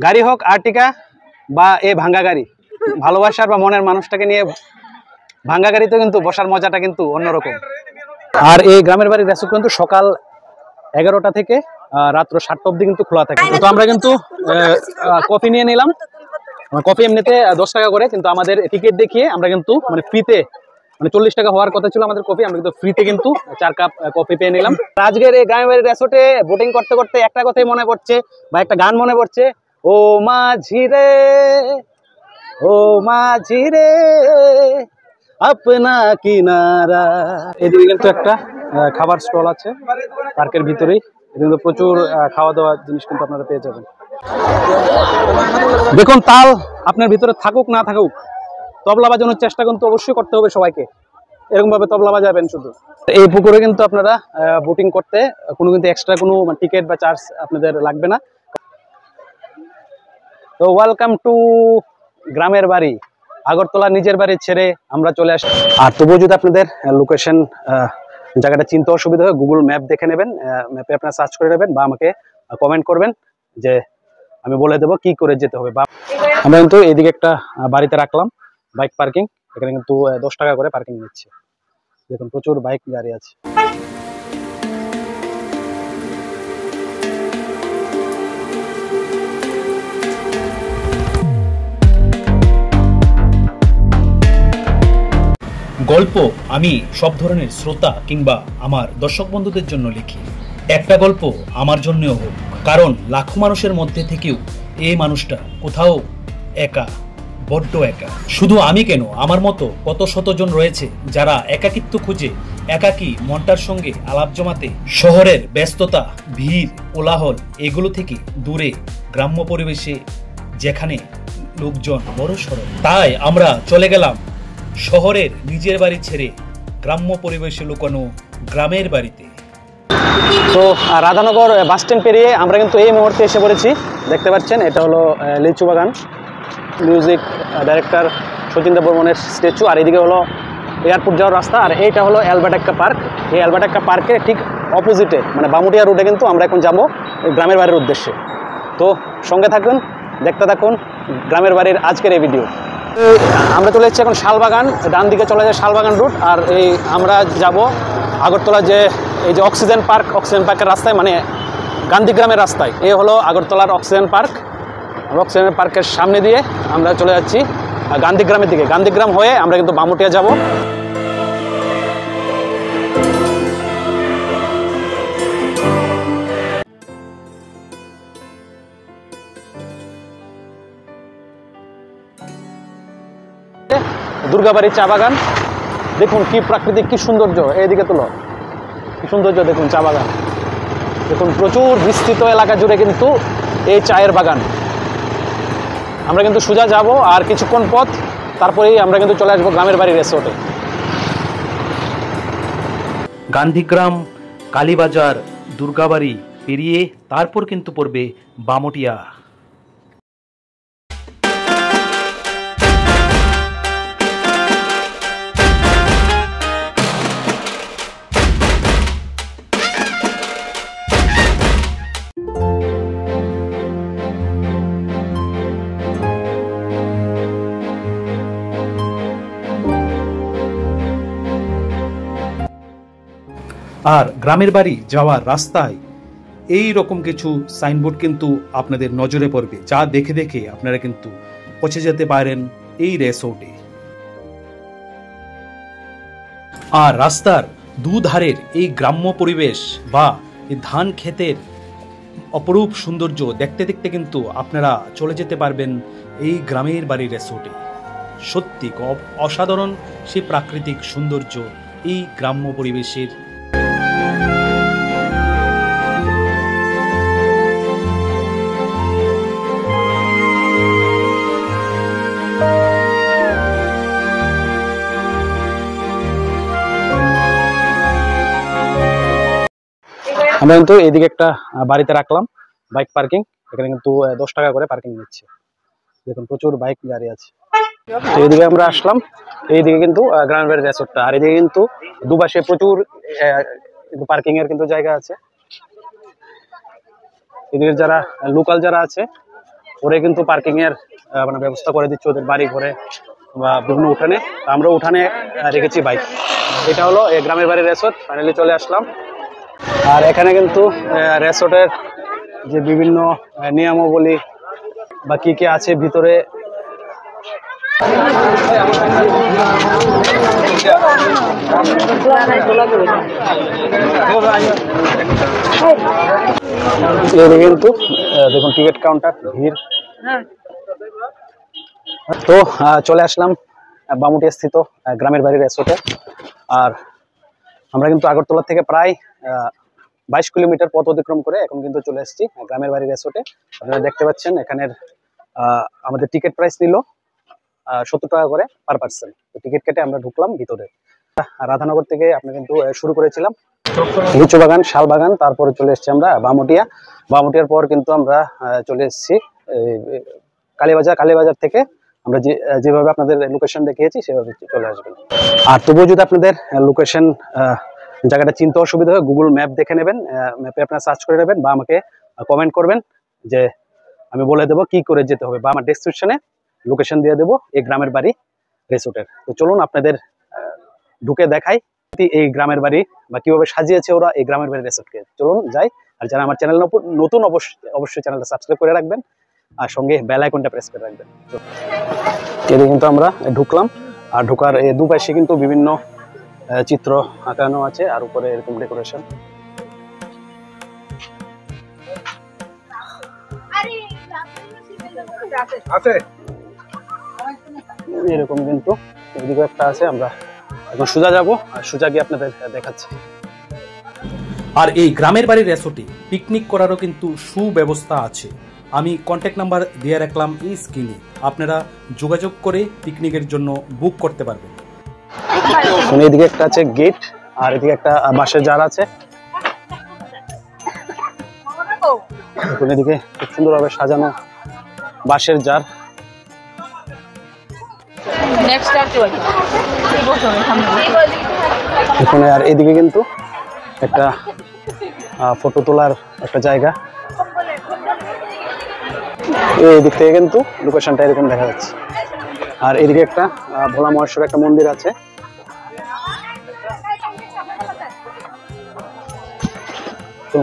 গাড়ি হোক আর্টিকা বা এই ভাঙ্গা গাড়ি, ভালোবাসার বা মনের মানুষটাকে নিয়ে ভাঙ্গা গাড়িতে কিন্তু বসার মজাটা কিন্তু অন্যরকম। আর এই গ্রামের বাড়ির রেস্টুরেন্ট কিন্তু সকাল 11টা থেকে রাত্র 7টা অবধি কিন্তু খোলা থাকে। তো আমরা কিন্তু কফি নিয়ে নিলাম। কফি এমনিতে 10 টাকা করে, কিন্তু আমাদের টিকিট দেখিয়ে আমরা কিন্তু মানে ফ্রিতে, মানে 40 টাকা হওয়ার কথা ছিল আমাদের কফি, আমরা কিন্তু ফ্রিতে কিন্তু 4 কাপ কফি পেয়ে নিলাম। আজকের এই গ্রামের বাড়ির রেসোর্টে বোটিং করতে করতে একটা কথাই মনে পড়ছে বা একটা গান মনে পড়ছে, ও মাঝি রে, ও মাঝি রে আপনা কিনারা। এদিকে কিন্তু একটা খাবার স্টল আছে পার্কের ভিতরেই, কিন্তু প্রচুর খাওয়া দাওয়া জিনিস কিন্তু আপনারা পেয়ে যাবেন। দেখুন তাল আপনার ভিতরে থাকুক না থাকুক, তবলা বাজানোর চেষ্টা কিন্তু অবশ্যই করতে হবে সবাইকে, এরকম ভাবে তবলা বাজাবেন শুধু। এই পুকুরে কিন্তু আপনারা বোটিং করতে কোনো কিন্তু এক্সট্রা কোনো টিকিট বা চার্জ আপনাদের লাগবে না। তো ওয়েলকাম টু গ্রামের বাড়ি, আগরতলা নিজের বাড়ি ছেড়ে আমরা চলে আসি। আর তবুও যদি আপনাদের লোকেশন জায়গাটা চিনতে অসুবিধা হয়, গুগল ম্যাপ দেখে নেবেন, ম্যাপে আপনারা সার্চ করে নেবেন বা আমাকে কমেন্ট করবেন, যে আমি বলে দেবো কি করে যেতে হবে। বা আমরা কিন্তু এইদিকে একটা বাড়িতে রাখলাম বাইক পার্কিং, এখানে কিন্তু 10 টাকা করে পার্কিং নিচ্ছে। দেখুন প্রচুর বাইক গাড়ি আছে। গল্প আমি সব ধরনের শ্রোতা কিংবা আমার দর্শক বন্ধুদের জন্য লিখি। একটা গল্প আমার জন্যও হোক, কারণ লাখো মানুষের মধ্যে থেকেও এই মানুষটা কোথাও একা, বড্ড একা। শুধু আমি কেন, আমার মতো কত শতজন রয়েছে যারা একাকিত্ব খুঁজে একাকী মনটার সঙ্গে আলাপ জমাতে শহরের ব্যস্ততা, ভিড়, কোলাহল এগুলো থেকে দূরে গ্রাম্য পরিবেশে, যেখানে লোকজন বড় সড়ো। তাই আমরা চলে গেলাম শহরের নিজের বাড়ি ছেড়ে গ্রাম্য পরিবেশে লুকানো গ্রামের বাড়িতে। তো রাধানগর বাস স্ট্যান্ড পেরিয়ে আমরা কিন্তু এই মুহূর্তে এসে পড়েছি। দেখতে পাচ্ছেন এটা হলো লিচু বাগান, মিউজিক ডাইরেক্টর শচীন্দ্র বর্মনের স্ট্যাচু। আর এদিকে হলো এয়ারপোর্ট যাওয়ার রাস্তা, আর এইটা হলো অ্যালবার্টাক্কা পার্ক। এই অ্যালবার্টাক্কা পার্কের ঠিক অপোজিটে মানে বামুটিয়া রোডে কিন্তু আমরা এখন যাবো গ্রামের বাড়ির উদ্দেশ্যে। তো সঙ্গে থাকুন, দেখতে থাকুন গ্রামের বাড়ির আজকের এই ভিডিও। আমরা চলে এসেছি এখন শালবাগান, ডান দিকে চলে যায় শালবাগান রুট। আর এই আমরা যাব আগরতলা যে এই যে অক্সিজেন পার্ক, অক্সিজেন পার্কের রাস্তায়, মানে গান্ধীগ্রামের রাস্তায়। এই হলো আগরতলার অক্সিজেন পার্ক। অক্সিজেন পার্কের সামনে দিয়ে আমরা চলে যাচ্ছি গান্ধীগ্রামের দিকে। গান্ধীগ্রাম হয়ে আমরা কিন্তু বামুটিয়া যাব। দুর্গাবাড়ি চা বাগান, দেখুন কি প্রাকৃতিক, কি সৌন্দর্য। এইদিকে তোলো, কি সৌন্দর্য দেখুন চা বাগান। দেখুন প্রচুর বিস্তৃত এলাকা জুড়ে কিন্তু এই চায়ের বাগান। আমরা কিন্তু সোজা যাব আর কিছুক্ষণ পথ, তারপরেই আমরা কিন্তু চলে আসবো গ্রামের বাড়ি রিসোর্টে। গান্ধীগ্রাম, কালীবাজার, দুর্গাবাড়ি পেরিয়ে তারপর কিন্তু পড়বে বামুটিয়া। আর গ্রামের বাড়ি যাওয়ার রাস্তায় এই রকম কিছু সাইনবোর্ড কিন্তু আপনাদের নজরে পড়বে, যা দেখে দেখে আপনারা কিন্তু পৌঁছে যেতে পারেন এই রিসোর্টে। আর রাস্তার দুধারের এই গ্রাম্য পরিবেশ বা এই ধান ক্ষেতের অপরূপ সৌন্দর্য দেখতে দেখতে কিন্তু আপনারা চলে যেতে পারবেন এই গ্রামের বাড়ি রিসোর্টে। সত্যি অসাধারণ সেই প্রাকৃতিক সৌন্দর্য এই গ্রাম্য পরিবেশের। আমরা কিন্তু এইদিকে একটা বাড়িতে রাখলাম বাইক পার্কিং, এখানে কিন্তু 10 টাকা করে পার্কিং নিচ্ছে। দেখুন প্রচুর বাইক গাড়ি আছে। তো এইদিকে আমরা আসলাম, এইদিকে কিন্তু গ্রামের বাড়ির রিসোর্টটা। আর এইদিকে কিন্তু দুপাশে প্রচুর পার্কিং এর কিন্তু জায়গা আছে। এদিকে যারা লোকাল যারা আছে ওরে কিন্তু পার্কিং এর মানে ব্যবস্থা করে দিচ্ছে ওদের বাড়ি ঘরে বা বিভিন্ন উঠানে। আমরা উঠানে রেখেছি বাইক। এটা হলো গ্রামের বাড়ি রিসোর্ট। ফাইনালি চলে আসলাম। আর এখানে কিন্তু রিসোর্টের যে বিভিন্ন নিয়মাবলী বা কি কি আছে ভিতরে কিন্তু দেখুন টিকিট কাউন্টার ভিড়। তো চলে আসলাম বামুটিয়া স্থিত গ্রামের বাড়ি রিসোর্টে। আর আমরা কিন্তু আগরতলা থেকে প্রায় 22 কিলোমিটার পথ অতিক্রম করে এখন কিন্তু চলে এসেছি গ্রামের বাড়ি রিসোর্টে। আপনারা দেখতে পাচ্ছেন এখানের আমাদের টিকিট প্রাইস নিল 70 টাকা করে পার পার্সন। টিকিট কেটে আমরা ঢুকলাম ভিতরে। রাধানগর থেকে আমরা কিন্তু শুরু করেছিলাম লিচু বাগান, শাল বাগান, তারপরে চলে এসেছি আমরা বামুটিয়া। বামুটিয়ার পর কিন্তু আমরা চলে এসেছি কালীবাজার। কালীবাজার থেকে আমরা যেভাবে আপনাদের লোকেশন দেখিয়েছি সেভাবে চলে আসবেন। আর তবুও যদি আপনাদের লোকেশন জায়গাটা চিনতে অসুবিধা হয়, গুগল ম্যাপ দেখে নেবেন, ম্যাপে আপনারা সার্চ করে নেবেন বা আমাকে কমেন্ট করবেন যে আমি বলে দেবো কি করে যেতে হবে, বা আমার ডেসক্রিপশনে লোকেশন দিয়ে দেবো এই গ্রামের বাড়ি রিসোর্টের। তো চলুন আপনাদের ঢুকে দেখাই এই গ্রামের বাড়ি বা কিভাবে সাজিয়েছে ওরা এই গ্রামের বাড়ি রিসোর্টকে। চলুন যাই। আর যারা আমার চ্যানেল নতুন অবশ্যই চ্যানেলটা সাবস্ক্রাইব করে রাখবেন আর সঙ্গে বেল আইকনটা প্রেস করে রাখবেন। এদিকে কিন্তু আমরা ঢুকলাম। আর ঢোকার এই দুপাশে কিন্তু বিভিন্ন চিত্র আঁকানো আছে আর উপরে এরকম ডেকোরেশন। এরকম কিন্তু এদিকে একটা আছে। আমরা এখন সোজা যাবো আর সোজা গিয়ে আপনাদের দেখাচ্ছি। আর এই গ্রামের বাড়ির রিসোর্টে পিকনিক করারও কিন্তু সুব্যবস্থা আছে। আমি কন্ট্যাক্ট নাম্বার দিয়ে রাখলাম এই স্ক্রিনে, আপনারা যোগাযোগ করে পিকনিকের জন্য বুক করতে পারবেন। এদিকে একটা আছে গেট আর এদিকে একটা বাঁশের জার আছে। এদিকে খুব সুন্দরভাবে সাজানো বাঁশের জার। এখানে আর এদিকে কিন্তু একটা ফটো তোলার একটা জায়গা। এই দিক থেকে কিন্তু লোকেশনটা এরকম দেখা যাচ্ছে। আর এদিকে একটা ভোলা মহেশ্বর একটা মন্দির আছে।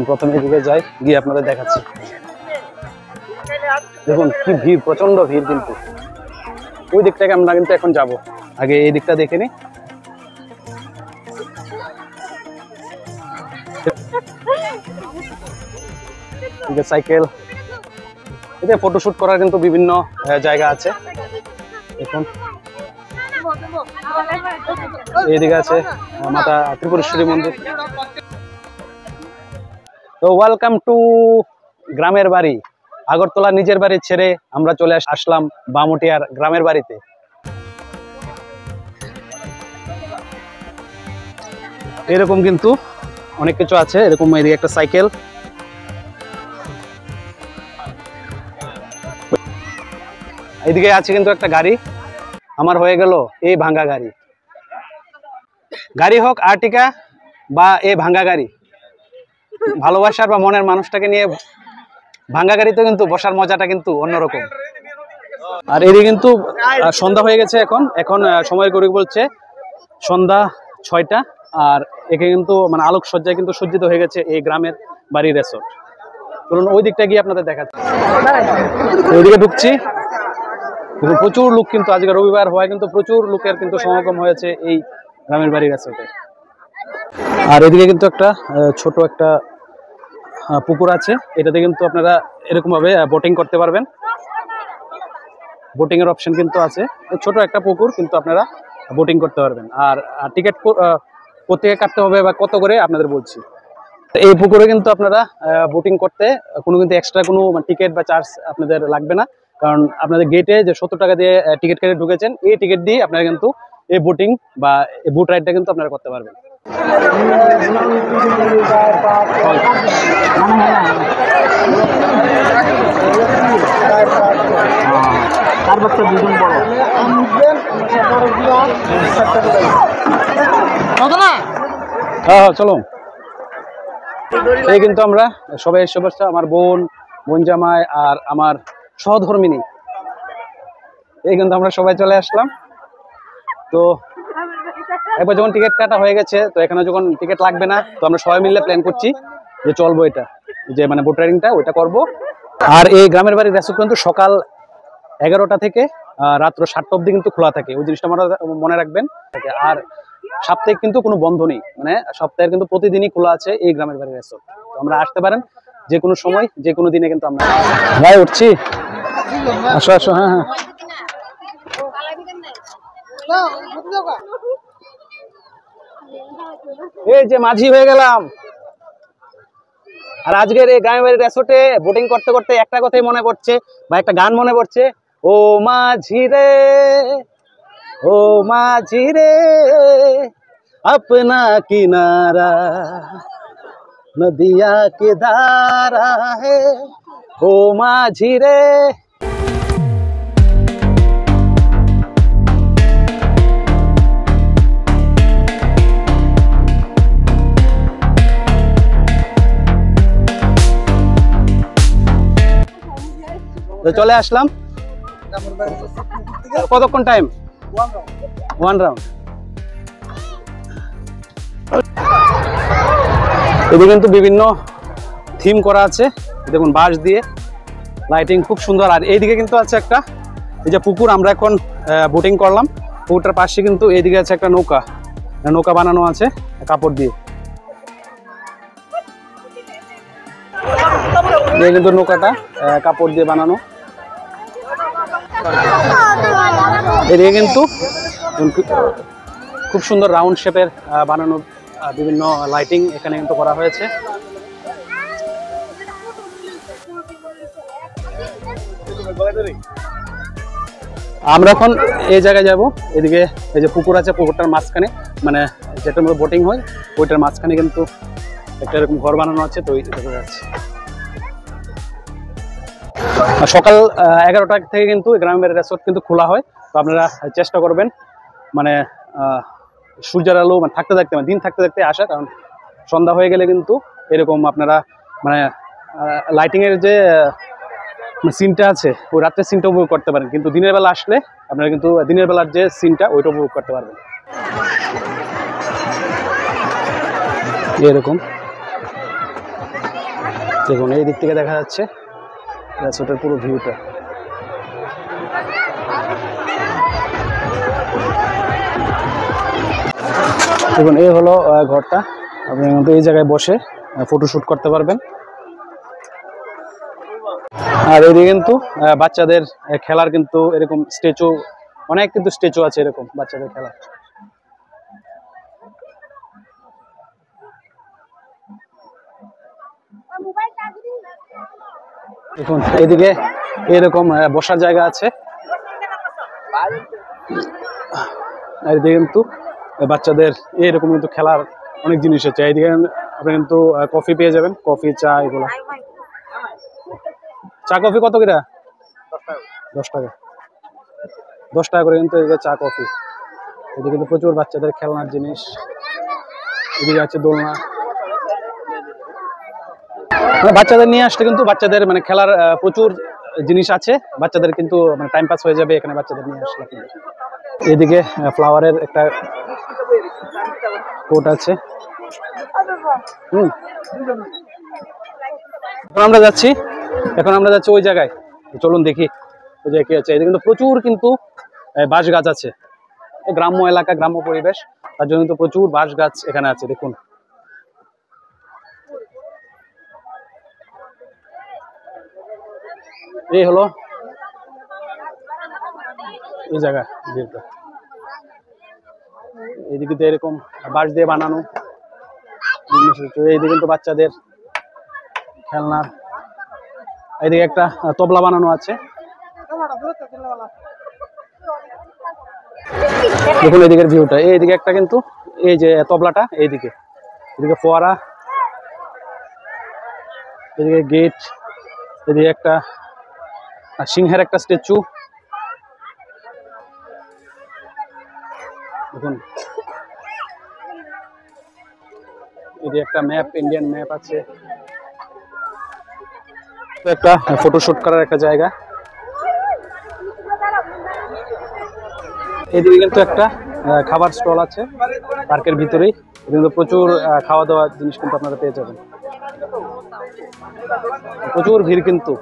প্রথমে এদিকে যাই, গিয়ে আপনাদের দেখাচ্ছি। দেখুন কি ভিড়, প্রচন্ড ভিড়। কিন্তু ওই দিক থেকে আমরা কিন্তু এখন যাব। আগে এই দিকটা দেখে নি। সাইকেল, এতে ফটোশুট করার কিন্তু বিভিন্ন জায়গা আছে। দেখুন এইদিকে আছে মাতা ত্রিপুরেশ্বরী মন্দির। তো ওয়েলকাম টু গ্রামের বাড়ি। আগরতলা নিজের বাড়ি ছেড়ে আমরা চলে আসলাম বামুটিয়ার গ্রামের বাড়িতে। এরকম কিন্তু অনেক কিছু আছে। এরকম এদিকে একটা সাইকেল, এদিকে আছে কিন্তু একটা গাড়ি। আমার হয়ে গেল এই ভাঙ্গা গাড়ি। গাড়ি হোক আর্টিকা বা এই ভাঙ্গা গাড়ি, ভালোবাসার বা মনের মানুষটাকে নিয়ে ভাঙ্গা গাড়িতে কিন্তু বসার মজাটা কিন্তু অন্যরকম। আর এদিকে কিন্তু সন্ধ্যা হয়ে গেছে। এখন সময় করে বলছে সন্ধ্যা 6টা। আর একে কিন্তু মানে আলোকসজ্জায় কিন্তু সজ্জিত হয়ে গেছে এই গ্রামের বাড়ি রিসোর্ট। চলুন ওই দিকটা গিয়ে আপনাদের দেখাচ্ছি। ওইদিকে ঢুকছি। প্রচুর লোক কিন্তু আজকে রবিবার হওয়ায় কিন্তু প্রচুর লোকের কিন্তু সমাগম হয়েছে এই গ্রামের বাড়ি রিসোর্টে। আর এদিকে কিন্তু একটা ছোট একটা পুকুর আছে। এটাতে কিন্তু আপনারা এরকম ভাবে বোটিং করতে পারবেন। বোটিং এর অপশন কিন্তু আছে। ছোট একটা পুকুর, কিন্তু আপনারা বোটিং করতে পারবেন। আর টিকিট কোথেকে কাটতে হবে বা কত করে আপনাদের বলছি। এই পুকুরে কিন্তু আপনারা বোটিং করতে কোনো কিন্তু এক্সট্রা কোনো টিকিট বা চার্জ আপনাদের লাগবে না। কারণ আপনাদের গেটে যে 70 টাকা দিয়ে টিকিট কেটে ঢুকেছেন, এই টিকিট দিয়ে আপনারা কিন্তু এই বোটিং বা এই বোট রাইডটা কিন্তু আপনারা করতে পারবেন। হ্যাঁ চলো। এই কিন্তু আমরা সবাই এসে বসছে। আমার বোন জামাই আর আমার সহধর্মিনী। এই কিন্তু আমরা সবাই চলে আসলাম। তো একবার যখন টিকিট কাটা হয়ে গেছে, তো এখানে যখন টিকিট লাগবে না, তো আমরা সবাই মিলে প্ল্যান করছি যে চলবো এটা, যে মানে বোট রাইডিংটা ওইটা করবো। আর এই গ্রামের বাড়ির রেসর্ট কিন্তু সকাল 11টা থেকে রাত্র 7টা অব্দি কিন্তু খোলা থাকে, ওই জিনিসটা মনে রাখবেন। আর সপ্তাহে কিন্তু কোনো বন্ধ নেই, মানে সপ্তাহের কিন্তু প্রতিদিনই খোলা আছে এই গ্রামের বাড়ির রেসর্ট। তো আমরা আসতে পারেন যে কোনো সময়, যে কোনো দিনে কিন্তু আমরা। ভাই উঠছি, আসো আসো। হ্যাঁ হ্যাঁ, এই যে মাঝি হয়ে গেলাম। আর আজকের এই গ্রামের বাড়ির রেসর্টে বোটিং করতে করতে একটা কথাই মনে পড়ছে, বা একটা গান মনে পড়ছে, ও মাঝি রে, ও মাঝি রে, अपना किनारा नदिया के धारा है, ओ माझी रे। তো চলে আসলাম। কতক্ষণ টাইম? 1 রাউন্ড। এদিকে কিন্তু বিভিন্ন থিম করা আছে, দেখুন বাঁশ দিয়ে লাইটিং খুব সুন্দর। আর এইদিকে কিন্তু আছে একটা, এই যে পুকুর, আমরা এখন বোটিং করলাম, পুকুরটার পাশে কিন্তু এইদিকে আছে একটা নৌকা, নৌকা বানানো আছে কাপড় দিয়ে। এই কিন্তু নৌকাটা কাপড় দিয়ে বানানো। এদিকে কিন্তু খুব সুন্দর রাউন্ড শেপের বানানো বিভিন্ন লাইটিং এখানে কিন্তু করা হয়েছে। আমরা এখন এই জায়গায় যাব, এদিকে এই যে পুকুর আছে, পুকুরটার মাঝখানে, মানে যেটার মধ্যে বোটিং হয় ওইটার মাঝখানে কিন্তু একটা এরকম ঘর বানানো আছে। তো দেখা যাচ্ছে সকাল 11টা থেকে কিন্তু গ্রামের রেসর্ট কিন্তু খোলা হয়। তো আপনারা চেষ্টা করবেন মানে সূর্যের আলো মানে থাকতে থাকতে, মানে দিন থাকতে থাকতে আসা, কারণ সন্ধ্যা হয়ে গেলে কিন্তু এরকম আপনারা মানে লাইটিং এর যে সিনটা আছে ওই রাত্রের সিনটা উপভোগ করতে পারেন, কিন্তু দিনের বেলা আসলে আপনারা কিন্তু দিনের বেলার যে সিনটা ওইটা উপভোগ করতে পারবেন। এরকম দেখুন, এই দিক থেকে দেখা যাচ্ছে রেসর্টের পুরো ভিউটা। দেখুন এই হলো ঘরটা, আপনি কিন্তু এই জায়গায় বসে ফটোশুট করতে পারবেন। আর এদিকে কিন্তু বাচ্চাদের খেলার কিন্তু এরকম স্ট্যাচু, অনেক কিন্তু স্ট্যাচু আছে এরকম বাচ্চাদের খেলা। দেখুন এদিকে এরকম বসার জায়গা আছে, আর এদিকে কিন্তু বাচ্চাদের এরকম কিন্তু খেলার অনেক জিনিস আছে। এইদিকে আপনি কিন্তু কফি পেয়ে যাবেন, কফি, চা, এগুলো। চা কফি কত করে? 10 টাকা। 10 টাকা করে কিন্তু চা কফি। এদিকে কিন্তু প্রচুর বাচ্চাদের খেলনার জিনিস, এদিকে আছে দোলনা। বাচ্চাদের নিয়ে আসলে কিন্তু বাচ্চাদের মানে খেলার প্রচুর জিনিস আছে, বাচ্চাদের কিন্তু মানে টাইম পাস হয়ে যাবে এখানে বাচ্চাদের নিয়ে আসলে। এদিকে ফ্লাওয়ারের একটা কোট আছে। এখন আমরা যাচ্ছি ওই জায়গায়, চলুন দেখি ওই জায়গায় কি আছে। এদিকে কিন্তু প্রচুর কিন্তু বাঁশ গাছ আছে, গ্রাম্য এলাকা, গ্রাম্য পরিবেশ, তার জন্য কিন্তু প্রচুর বাঁশ গাছ এখানে আছে। দেখুন এই হলো এই জায়গা ভিউটা। এইদিকে তো এরকম বাঁশ দিয়ে বানানো, এইদিকে কিন্তু বাচ্চাদের খেলনার, এইদিকে একটা তবলা বানানো আছে। দেখুন এদিকের ভিউটা, এইদিকে একটা কিন্তু এই যে তবলাটা, এইদিকে এদিকে ফোয়ারা, এদিকে গেট, এদিকে একটা সিংহের একটা স্ট্যাচু। দেখুন এদিকে একটা ম্যাপ, ইন্ডিয়ান ম্যাপ আছে। একটা ফটোশুট করার একটা জায়গা, এদিকে কিন্তু একটা খাবার স্টল আছে পার্কের ভিতরেই, কিন্তু প্রচুর খাওয়া দাওয়া জিনিস কিন্তু আপনারা পেয়ে যাবেন। প্রচুর ভিড় কিন্তু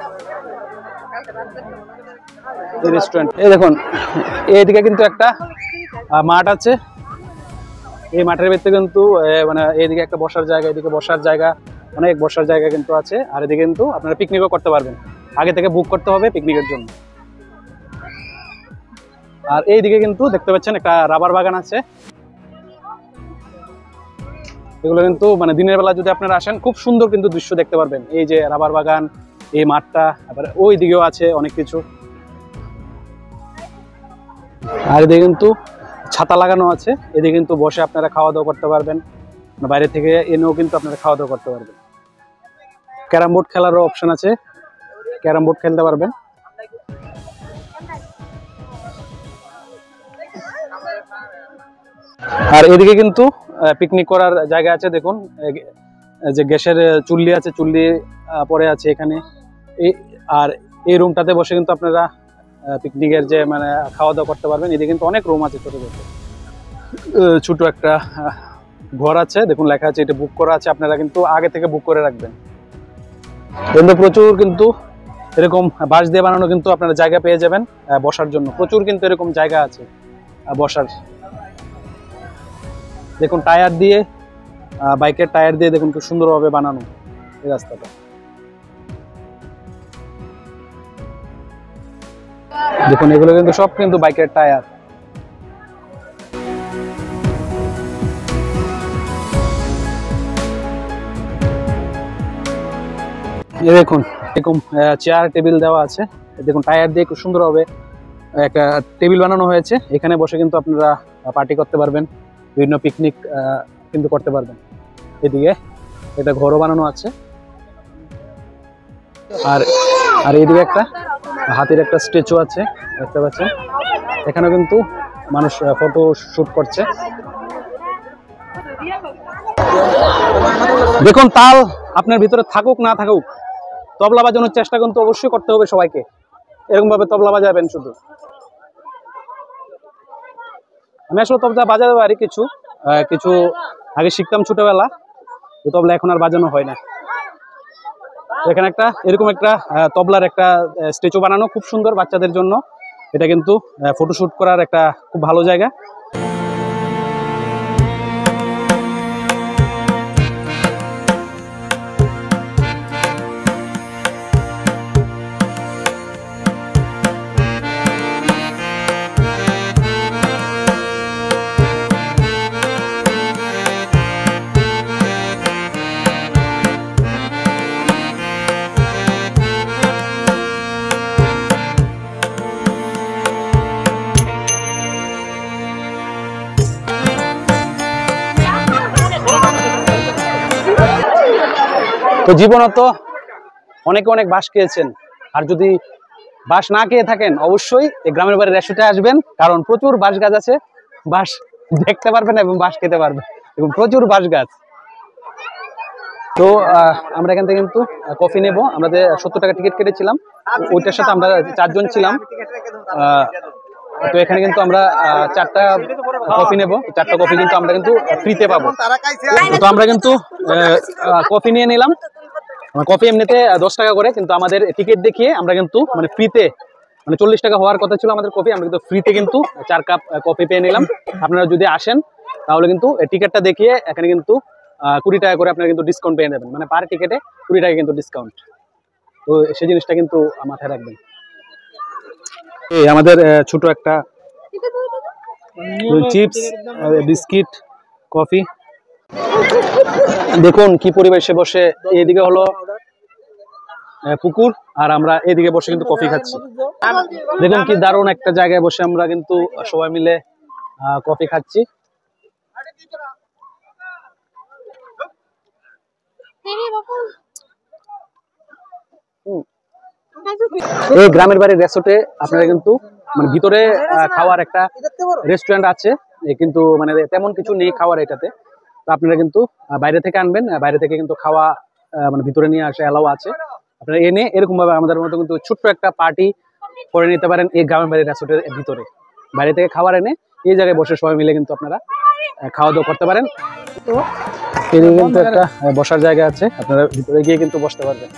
এই রেস্টুরেন্ট। এই দেখুন এইদিকে কিন্তু একটা মাঠ আছে, এই মাঠের ভিতরে কিন্তু মানে এইদিকে একটা বসার জায়গা, এদিকে বসার জায়গা, অনেক বসার জায়গা কিন্তু আছে। আর এদিকে কিন্তু আপনারা পিকনিকও করতে পারবেন, আগে থেকে বুক করতে হবে পিকনিকের জন্য। আর এইদিকে কিন্তু দেখতে পাচ্ছেন একটা রাবার বাগান আছে, এগুলো কিন্তু মানে দিনের বেলা যদি আপনারা আসেন খুব সুন্দর কিন্তু দৃশ্য দেখতে পারবেন। এই যে রাবার বাগান, এই মাঠটা, আবার ওই দিকেও আছে অনেক কিছু। আর এদিকে কিন্তু ছাতা লাগানো আছে, এদিকে কিন্তু বসে আপনারা খাওয়া দাওয়া করতে পারবেন, বাইরে থেকে এনেও কিন্তু আপনারা খাওয়া দাওয়া করতে পারবেন। ক্যারাম বোর্ড খেলারও অপশন আছে, ক্যারাম বোর্ড খেলতে পারবেন। আর এদিকে কিন্তু পিকনিক করার জায়গা আছে, দেখুন যে গ্যাসের চুল্লি আছে, চুল্লি পরে আছে এখানে। আর এই রুমটাতে বসে কিন্তু আপনারা পিকনিকের যে মানে খাওয়া দাওয়া করতে পারবেন। এদিকে কিন্তু অনেক রুম আছে, ছোট ছোট ছোট একটা ঘর আছে, দেখুন লেখা আছে এটা বুক করা আছে, আপনারা কিন্তু আগে থেকে বুক করে রাখবেন। কিন্তু প্রচুর কিন্তু এরকম বাঁশ দিয়ে বানানো কিন্তু আপনারা জায়গা পেয়ে যাবেন বসার জন্য, প্রচুর কিন্তু এরকম জায়গা আছে বসার। দেখুন টায়ার দিয়ে, বাইকের টায়ার দিয়ে দেখুন খুব সুন্দরভাবে বানানো এই রাস্তাটা। দেখুন এগুলো কিন্তু সব কিন্তু বাইকের টায়ার। দেখুন এরকম চেয়ার টেবিল দেওয়া আছে, দেখুন টায়ার দিয়ে খুব সুন্দরভাবে একটা টেবিল বানানো হয়েছে, এখানে বসে কিন্তু আপনারা পার্টি করতে পারবেন, বিভিন্ন পিকনিক কিন্তু করতে পারবেন। এদিকে এটা ঘরও বানানো আছে। আর আর এইদিকে একটা হাতির একটা স্ট্যাচু আছে, দেখতে পাচ্ছেন, এখানে কিন্তু মানুষ ফটো শুট করছে। দেখুন তাল আপনার ভিতরে থাকুক না থাকুক, তবলা বাজানোর চেষ্টা কিন্তু অবশ্যই করতে হবে সবাইকে, এরকম ভাবে তবলা বাজাবেন শুধু। আমি আসলে তবলা বাজাতে পারি কিছু কিছু আগে শিখতাম ছোটবেলা, তো তবলা এখন আর বাজানো হয় না। এখানে একটা এরকম একটা তবলার একটা স্ট্যাচু বানানো, খুব সুন্দর বাচ্চাদের জন্য, এটা কিন্তু ফটোশুট করার একটা খুব ভালো জায়গা। তো জীবনে তো অনেকে অনেক বাঁশ খেয়েছেন, আর যদি বাঁশ না খেয়ে থাকেন অবশ্যই এই গ্রামের বাড়ির রেস্টুরেন্টে আসবেন, কারণ প্রচুর বাঁশ গাছ আছে, বাঁশ দেখতে পারবেন এবং বাঁশ খেতে পারবেন, এবং প্রচুর বাঁশ গাছ। তো আমরা এখান থেকে কিন্তু কফি নেব, আমাদের 70 টাকা টিকিট কেটেছিলাম, ওইটার সাথে আমরা 4 জন ছিলাম। তো এখানে কিন্তু আমরা 4টা কফি নেব, 4টা কফি কিন্তু আমরা কিন্তু ফ্রিতে পাবো। তো আমরা কিন্তু কফি নিয়ে নিলাম, কফি এমনিতে 10 টাকা করে, কিন্তু আমাদের টিকিট দেখিয়ে আমরা কিন্তু মানে ফ্রিতে, মানে 40 টাকা হওয়ার কথা ছিল আমাদের কফি, আমরা কিন্তু ফ্রিতে কিন্তু 4 কাপ কফি পেয়ে নিলাম। আপনারা যদি আসেন তাহলে কিন্তু টিকিটটা দেখিয়ে এখানে কিন্তু 20 টাকা করে আপনারা কিন্তু ডিসকাউন্ট পেয়ে নেবেন, মানে পার টিকিটে 20 টাকা কিন্তু ডিসকাউন্ট। তো সেই জিনিসটা কিন্তু মাথায় রাখবেন। এই আমাদের ছোট একটা চিপস, বিস্কিট, কফি, দেখুন কি পরিবেশে বসে, এইদিকে হলো পুকুর আর আমরা এইদিকে বসে কিন্তু কফি খাচ্ছি। দেখুন কি দারুণ একটা জায়গায় বসে আমরা কিন্তু সবাই মিলে কফি খাচ্ছি। এই গ্রামের বাড়ির রেস্টুরেন্টে আপনারা কিন্তু মানে ভিতরে খাওয়ার একটা রেস্টুরেন্ট আছে, কিন্তু মানে তেমন কিছু নেই খাওয়ার এটাতে। তো আপনারা কিন্তু বাইরে থেকে আনবেন, বাইরে থেকে কিন্তু খাওয়া মানে ভিতরে নিয়ে আসা এলাও আছে। আপনারা এনে এরকম ভাবে আমাদের মতো কিন্তু ছোট্ট একটা পার্টি করে নিতে পারেন এই গ্রামের বাড়ির রেস্টুরেন্টের ভিতরে। বাইরে থেকে খাবার এনে এই জায়গায় বসে সবাই মিলে কিন্তু আপনারা খাওয়া দাওয়া করতে পারেন। তো এদিকে কিন্তু একটা বসার জায়গা আছে, আপনারা ভিতরে গিয়ে কিন্তু বসতে পারবেন।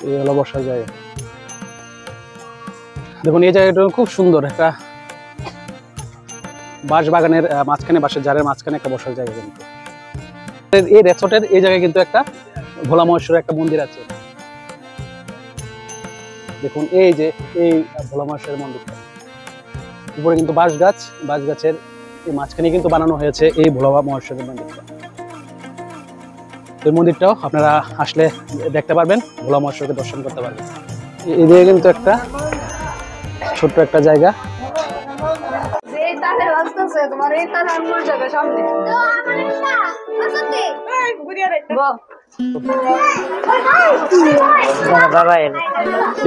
এই হলো বসার জায়গা। দেখুন এই জায়গাটা খুব সুন্দর, একটা বাঁশ বাগানের মাঝখানে, বাঁশের ঝাড়ের মাঝখানে একটা বসার জায়গা। কিন্তু এই রিসোর্টের এই জায়গায় কিন্তু একটা ভোলা মহেশ্বরের একটা মন্দির আছে। দেখুন এই যে এই ভোলা মহেশ্বরের মন্দিরটা, উপরে কিন্তু বাঁশ গাছের এই মাঝখানে কিন্তু বানানো হয়েছে এই ভোলা মহেশ্বরের মন্দিরটা। এই মন্দিরটাও আপনারা আসলে দেখতে পারবেন, ভোলা মহেশ্বরকে দর্শন করতে পারবেন। এদিকে কিন্তু একটা ছোট্ট একটা জায়গা।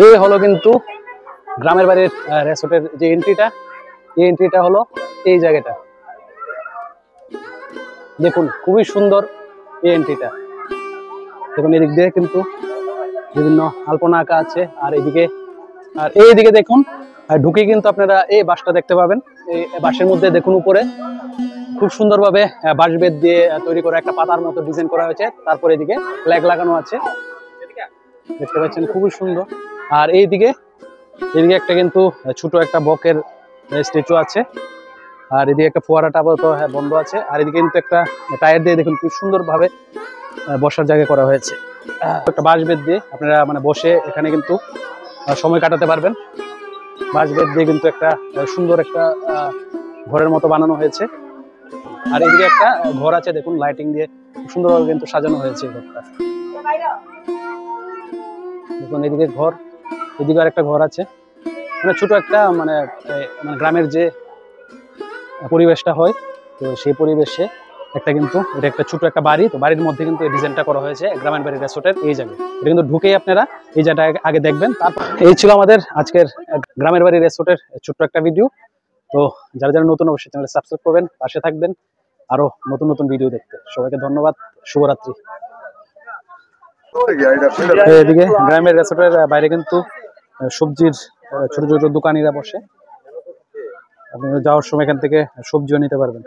এই হলো কিন্তু গ্রামের বাড়ির রিসোর্টের যে এন্ট্রিটা, এই এন্ট্রিটা হলো এই জায়গাটা। দেখুন খুবই সুন্দর এই এন্ট্রিটা। দেখুন এদিক দিয়ে কিন্তু বিভিন্ন আলপনা আঁকা আছে, আর এইদিকে দেখুন ঢুকে কিন্তু আপনারা এই বাঁশটা দেখতে পাবেন। এই বাঁশের মধ্যে দেখুন উপরে খুব সুন্দরভাবে বাঁশ বেত দিয়ে তৈরি করা একটা পাতার মতো ডিজাইন করা হয়েছে। তারপরে এদিকে ফ্ল্যাগ লাগানো আছে, দেখতে পাচ্ছেন খুবই সুন্দর। আর এদিকে একটা কিন্তু ছোট একটা বকের স্ট্যাচু আছে, আর এদিকে একটা ফোয়ারাটা আপাতত বন্ধ আছে। আর এদিকে কিন্তু একটা টায়ার দিয়ে দেখুন খুব সুন্দরভাবে বসার জায়গা করা হয়েছে। একটা বাঁশ বেত দিয়ে আপনারা মানে বসে এখানে কিন্তু সময় কাটাতে পারবেন। বাঁশ বেত দিয়ে কিন্তু একটা সুন্দর একটা ঘরের মতো বানানো হয়েছে। আর এদিকে একটা ঘর আছে, দেখুন লাইটিং দিয়ে খুব সুন্দরভাবে কিন্তু সাজানো হয়েছে এই ঘরটা। দেখুন এদিকে ঘর, এদিকে আর একটা ঘর আছে, মানে ছোট একটা মানে গ্রামের যে পরিবেশটা হয়, তো সেই পরিবেশে একটা কিন্তু এটা একটা ছোট একটা বাড়ি। তো বাড়ির মধ্যে কিন্তু এই ডিজাইনটা করা হয়েছে গ্রামের বাড়ি রিসোর্টের এই জায়গায়। এটা কিন্তু ঢুকেই আপনারা এই জায়গাটা আগে দেখবেন। তারপর এই ছিল আমাদের আজকের গ্রামের বাড়ি রিসোর্টের ছোট্ট একটা ভিডিও। তো যারা যারা নতুন অবশ্যই চ্যানেল সাবস্ক্রাইব করবেন, পাশে থাকবেন আরো নতুন নতুন ভিডিও দেখতে। সবাইকে ধন্যবাদ, শুভরাত্রি। এদিকে গ্রামের রিসোর্টের বাইরে কিন্তু সবজির ছোট ছোট দোকানিরা বসে, আপনি যাওয়ার সময় এখান থেকে সবজিও নিতে পারবেন।